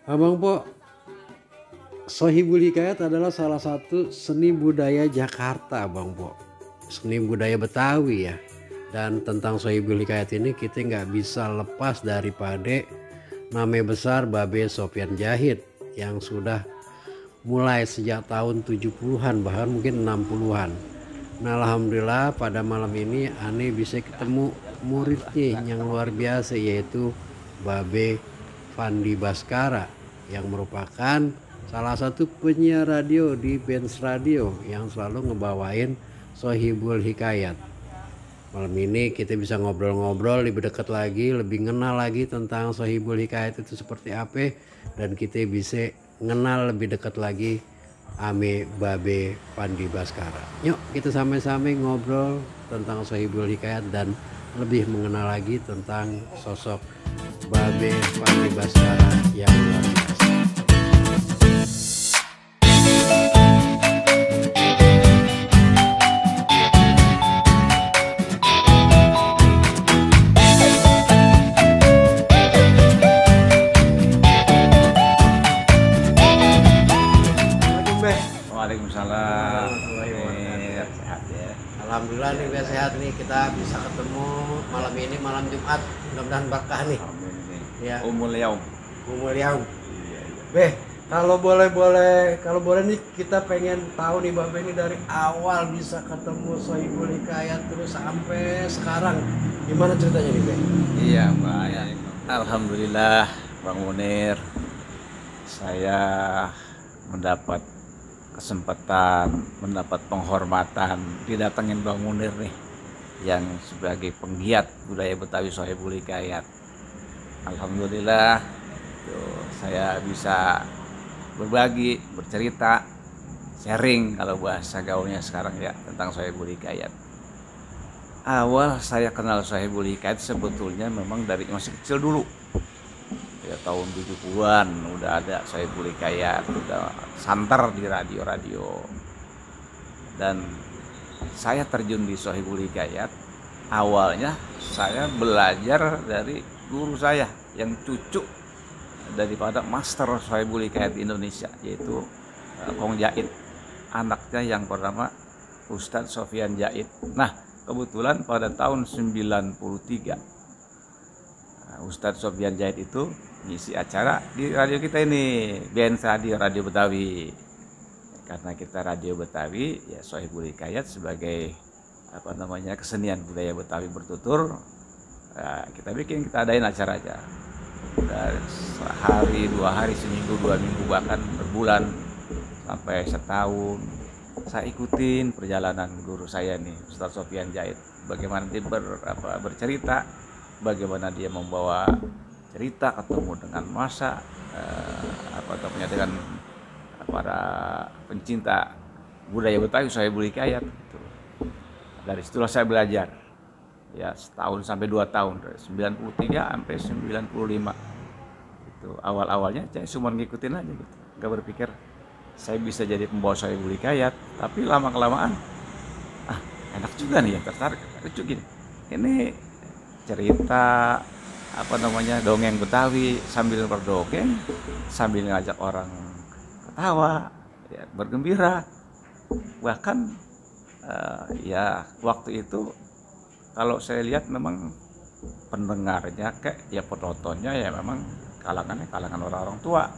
Abang Po, Sohibul Hikayat adalah salah satu seni budaya Jakarta, Bang Po. Seni budaya Betawi ya. Dan tentang Sohibul Hikayat ini kita nggak bisa lepas daripada nama besar Babe Sopyan Djahit yang sudah mulai sejak tahun 70-an bahkan mungkin 60-an. Nah, alhamdulillah pada malam ini Ane bisa ketemu muridnya yang luar biasa yaitu Babe Fandi Baskara yang merupakan salah satu penyiar radio di Benz Radio yang selalu ngebawain Sohibul Hikayat. Malam ini kita bisa ngobrol-ngobrol lebih dekat lagi, lebih kenal lagi tentang Sohibul Hikayat itu seperti apa, dan kita bisa kenal lebih dekat lagi ame Babe Fandi Baskara. Yuk kita sama-sama ngobrol tentang Sohibul Hikayat dan lebih mengenal lagi tentang sosok Babe Fandi Baskara yang luar biasa. Waalaikumsalam. Sehat ya. Alhamdulillah nih biar sehat nih, kita bisa ketemu malam ini, malam Jumat, mudah-mudahan berkah nih. Amin. Ya. Umul yaum. Umul yaum. Iya. Beh, kalau boleh nih kita pengen tahu nih Babe ini dari awal bisa ketemu Sohibul Hikayat terus sampai sekarang gimana ceritanya nih Beh? Iya, Mbak. Alhamdulillah, Bang Munir. Saya mendapat kesempatan, mendapat penghormatan didatengin Bang Munir nih yang sebagai penggiat budaya Betawi Sohibul Hikayat. Alhamdulillah saya bisa berbagi, bercerita, sharing kalau bahasa gaulnya sekarang ya tentang Sohibul Hikayat. Awal saya kenal Sohibul Hikayat sebetulnya memang dari masih kecil dulu. Ya tahun 70-an udah ada Sohibul Hikayat, udah santer di radio-radio. Dan saya terjun di Sohibul Hikayat awalnya saya belajar dari guru saya yang cucu daripada master Sohibul Hikayat di Indonesia, yaitu Kong Djahit, anaknya yang bernama Ustadz Sopyan Djahit. Nah, kebetulan pada tahun 93 Ustadz Sopyan Djahit itu ngisi acara di radio kita ini, Benz Radio, Radio Betawi. Karena kita radio Betawi, ya Sohibul Hikayat sebagai kesenian budaya Betawi bertutur, kita adain acara aja. Dari sehari, 2 hari, seminggu, 2 minggu, bahkan berbulan sampai setahun. Saya ikutin perjalanan guru saya nih, Ustadz Sopyan Djahit. Bagaimana dia bercerita, bagaimana dia membawa cerita ketemu dengan masa dengan para pencinta budaya Betawi Sohibul Hikayat gitu. Dari situlah saya belajar ya setahun sampai 2 tahun, dari 93 sampai 95 itu. Awalnya saya cuma ngikutin aja gitu, nggak berpikir saya bisa jadi pembawa Sohibul Hikayat. Tapi lama kelamaan enak juga nih ya, tertarik, lucu gini ini cerita dongeng Betawi sambil berdongeng, sambil ngajak orang ketawa, ya, bergembira. Bahkan ya waktu itu kalau saya lihat memang pendengarnya ya penontonnya ya memang kalangan orang-orang tua,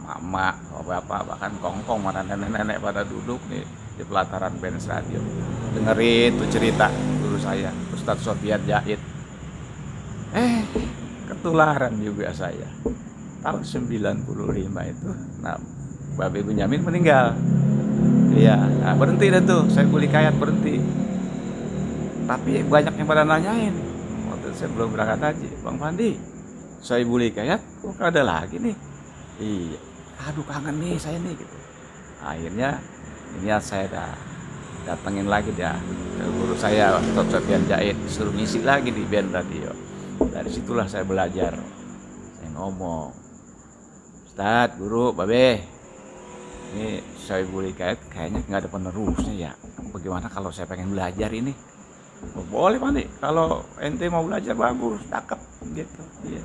mama, bapak, bahkan kongkong, mana nenek-nenek pada duduk nih di pelataran Benz Radio dengerin tuh cerita guru saya Ustadz Sopyan Djahit. Ketularan juga saya. Tahun 95 itu, Babe Bunyamin meninggal. Iya, berhenti dah tuh, Sohibul Hikayat berhenti. Tapi banyak yang pada nanyain. Waktu itu saya belum berangkat haji, Bang Fandi, Sohibul Hikayat kok ada lagi nih? Iya, aduh kangen nih saya nih gitu. Akhirnya ini saya datengin lagi dia guru saya Ustadz Sopyan Djahit, suruh ngisi lagi di Benz Radio. Dari situlah saya belajar. Saya ngomong, Ustadz, guru, Babe, ini Sohibul Hikayat kayaknya nggak ada penerusnya ya. Bagaimana kalau saya pengen belajar ini? Boleh Pak nih, kalau ente mau belajar bagus, cakep gitu. Iya.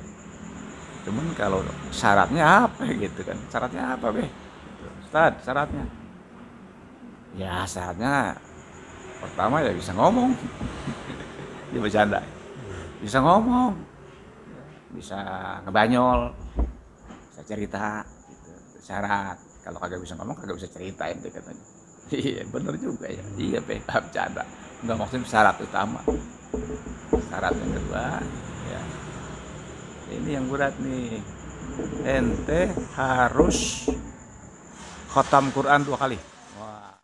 Cuman kalau syaratnya apa gitu kan? Syaratnya apa, Be? Gitu. Ustaz, syaratnya. Ya, syaratnya pertama ya bisa ngomong. Dia bercanda. Bisa ngomong, bisa ngebanyol, bisa cerita gitu. Syarat. Kalau kagak bisa ngomong kagak bisa cerita itu katanya. Iya, bener juga ya. Iya, Be, bercanda. Enggak, maksudnya syarat utama. Syarat yang kedua, ya. Ini yang berat nih. Ente harus khatam Quran 2 kali. Wah,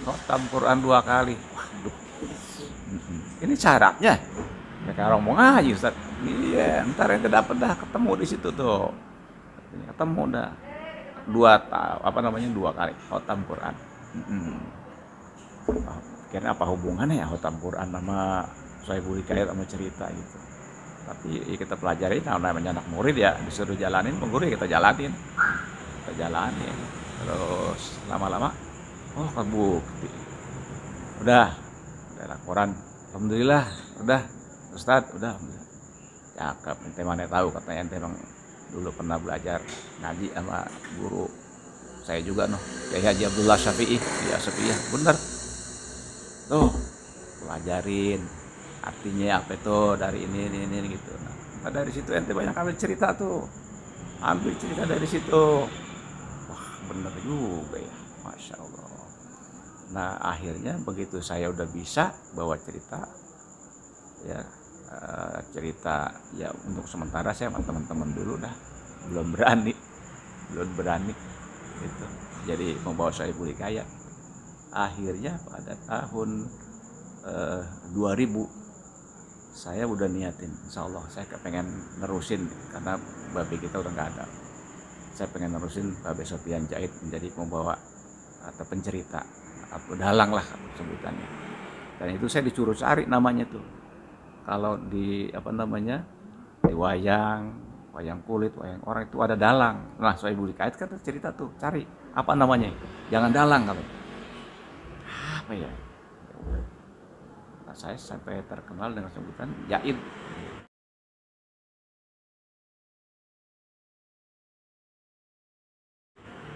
khatam Quran 2 kali. Waduh. Ini syaratnya. Ya kalau mau ngaji Ustaz. Iya, ntar yang dapat dah ketemu di situ tuh. Ketemu dah. Apa namanya 2 kali khatam Quran. Kira apa hubungannya ya khatam Quran sama Sohibul Hikayat sama cerita gitu. Tapi ya kita pelajari, namanya anak murid ya disuruh jalanin, guru ya kita jalanin. Terus lama-lama, oh kebukti. Udah laporan. Alhamdulillah, udah Ustadz, udah. Cakep, ente mana tahu katanya ente emang dulu pernah belajar ngaji sama guru saya juga Kiai Haji Abdullah Syafi'i di Asepiyah. Bener tuh, pelajarin artinya apa itu dari ini gitu. Nah, dari situ ente banyak ambil cerita dari situ. Wah, bener juga ya, Masya Allah. Nah, akhirnya begitu saya udah bisa bawa cerita ya, cerita ya, untuk sementara saya sama teman-teman dulu dah belum berani gitu. Jadi membawa Sohibul Hikayat. Akhirnya pada tahun 2000 saya udah niatin, insya Allah saya pengen nerusin karena babe kita udah nggak ada. Saya pengen nerusin Babe Sofian Jahid menjadi pembawa atau pencerita atau dalang lah sebutannya. Dan itu saya disuruh cari namanya tuh. Kalau di di wayang kulit, wayang orang itu ada dalang. Nah, Sohibul Hikayat kan cerita tuh, cari apa namanya? Jangan dalang kalau. Apa ya? Nah, saya sampai terkenal dengan sebutan Jaid.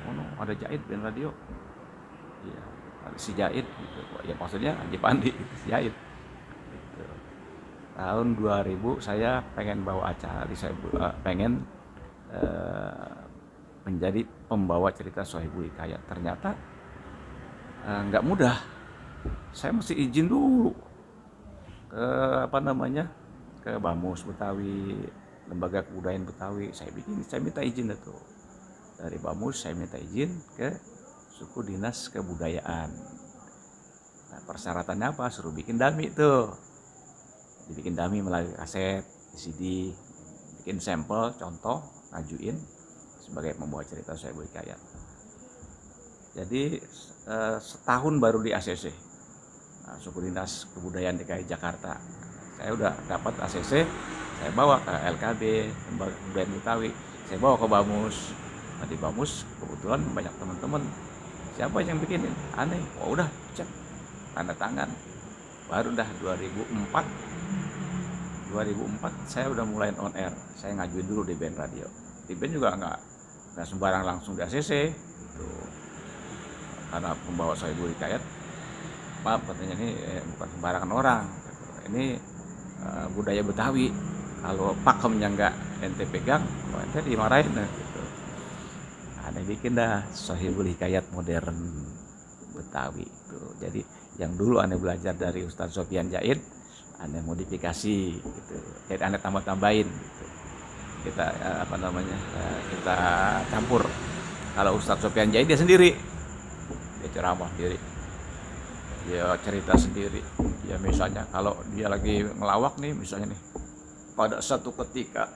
Oh no, ada Jaid band radio. Iya, si Jaid gitu. Ya maksudnya Haji Pandi, si Jaid. Gitu. Tahun 2000 saya pengen bawa acara, saya pengen menjadi pembawa cerita Sohibul Hikayat. Ternyata nggak mudah. Saya mesti izin dulu ke ke Bamus Betawi, Lembaga Kebudayaan Betawi. Saya minta izin itu dari Bamus, saya minta izin ke Suku Dinas Kebudayaan. Nah, persyaratannya apa? Suruh bikin dummy tuh. Dibikin dummy melalui kaset, CD, bikin sampel, contoh, ngajuin sebagai pembawa cerita Sohibul Hikayat. Jadi setahun baru di ACC, Suku Dinas Kebudayaan DKI Jakarta. Saya udah dapat ACC, saya bawa ke LKB, Lembaga Kebudayaan Betawi, saya bawa ke Bamus. Nah, di Bamus kebetulan banyak teman-teman. Siapa yang bikinin? Aneh. Oh udah, cek, tanda tangan. Baru dah 2004 saya udah mulai on air. Saya ngajuin dulu di band radio. Di band juga nggak sembarang langsung di ACC. Gitu. Karena pembawa Sohibul Hikayat, maaf katanya ini bukan sembarangan orang. Ini budaya Betawi. Kalau pakemnya nggak ente pegang, ente dimarahin. Gitu. Aneh bikin dah Sohibul Hikayat modern Betawi itu. Jadi yang dulu aneh belajar dari Ustadz Sofian Jahid, aneh modifikasi gitu. Jadi aneh tambah-tambahin gitu. Kita kita campur. Kalau Ustadz Sofian Jahid dia sendiri, dia ceramah sendiri, dia cerita sendiri. Ya misalnya kalau dia lagi ngelawak nih, misalnya nih, pada satu ketika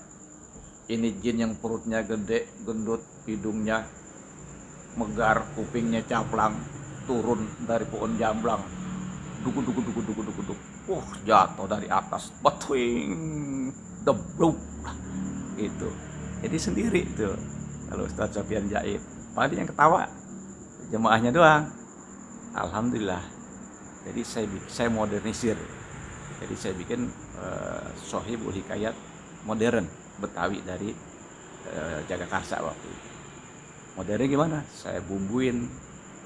ini jin yang perutnya gede, gendut, hidungnya megar, kupingnya caplang, turun dari pohon jamblang, duk, jatuh dari atas, batwing, debluk, gitu. Jadi sendiri tuh kalau Ustadz Sofian Jahid, malah dia yang ketawa, jemaahnya doang. Alhamdulillah. Jadi saya modernisir Jadi saya bikin Sohibul Hikayat modern Betawi dari Jagakarsa waktu itu. Modernnya gimana? Saya bumbuin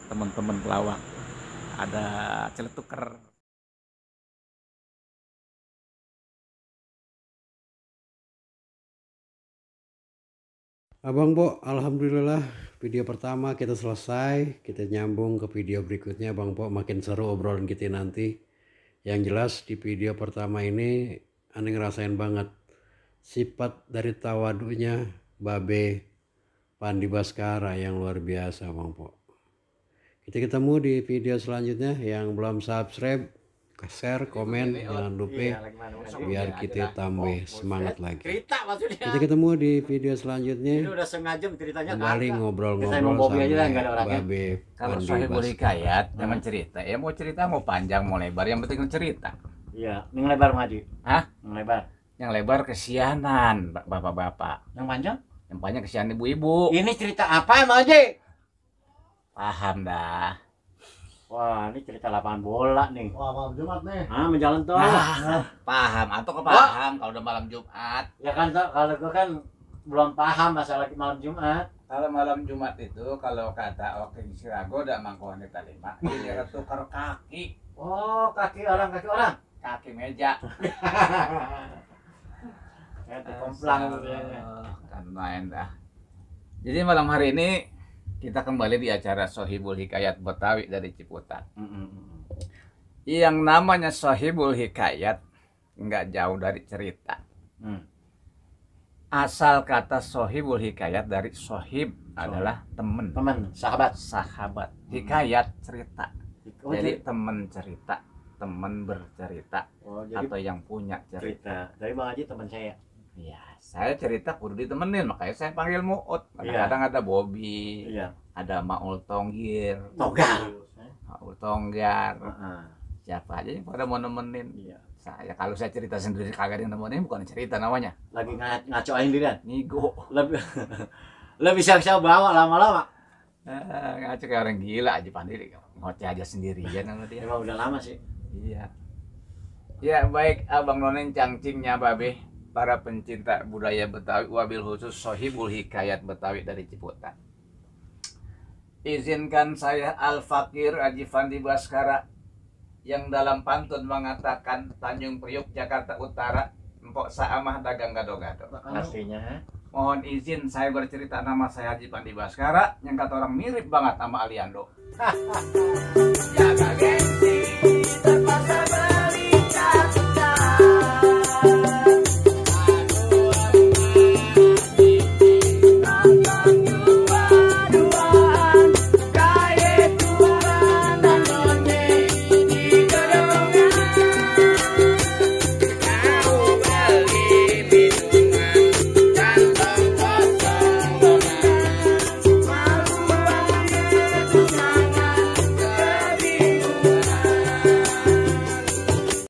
teman-teman pelawak, ada celetuker. Abang Bo, alhamdulillah video pertama kita selesai. Kita nyambung ke video berikutnya Bang Bo, makin seru obrolan kita nanti. Yang jelas di video pertama ini aneh ngerasain banget sifat dari tawadunya Babe Pandi Baskara yang luar biasa Bang Po. Kita ketemu di video selanjutnya. Yang belum subscribe, share, komen, jangan lupa biar kita tambah semangat lagi. Kita ketemu di video selanjutnya. Ini udah sengaja ceritanya kembali ngobrol-ngobrol sama Babe Kalau Pandi Sohibul Baskara. Hikayat jangan cerita, ya mau cerita mau panjang mau lebar, yang penting cerita. Iya, yang lebar maju. Hah? Yang lebar. Yang lebar kesianan bapak-bapak, Yang panjang? yang panjang kesianan ibu-ibu. Ini cerita apa Mang Haji? Paham dah. Wah, ini cerita lapangan bola nih. Wah, malam Jumat nih. Ah, menjalan tol. Paham atau kepaham kalau udah malam Jumat. Ya kan Tok, kalau gua kan belum paham masalah malam Jumat. Kalau malam Jumat itu kalau kata Oke Sirago udah mangkone talima, ini tukar kaki, Oh, kaki orang. kaki meja. Itu komplang gitu ya. Kan main dah. Jadi malam hari ini kita kembali di acara Sohibul Hikayat Betawi dari Ciputat. Yang namanya Sohibul Hikayat nggak jauh dari cerita. Asal kata Sohibul Hikayat dari sohib adalah temen, Teman, sahabat. sahabat. Hikayat cerita. Oh, Jadi temen cerita, temen bercerita, oh, jadi atau yang punya cerita. cerita. Dari Bang Haji teman saya. Iya, saya cerita kudu ditemenin, makanya saya panggil Muut. Kadang-kadang ada Bobby, Iya. ada Maul Tonggir, Togar. Maul Tonggar, Heeh. siapa aja yang pada mau nemenin. Iya. Saya kalau saya cerita sendiri kagak ada yang nemenin, bukan cerita namanya. Lagi ngacoin diri kan. Ngigo. Lebih lebih bisa bawa lama-lama. Ngaco kayak orang gila aja pandiri, ngoceh aja sendirian sama dia. Emang udah lama sih. Iya. Ya baik Abang Nonen cangcingnya Babe, para pencinta budaya Betawi, wabil khusus Sohibul Hikayat Betawi dari Ciputat. Izinkan saya Al-Fakir Haji Pandi Baskara yang dalam pantun mengatakan Tanjung Priuk Jakarta Utara, Empok Saamah dagang gado-gado. Artinya Mohon izin saya bercerita, nama saya Haji Pandi Baskara yang kata orang mirip banget sama Aliando. Jaga gengsi.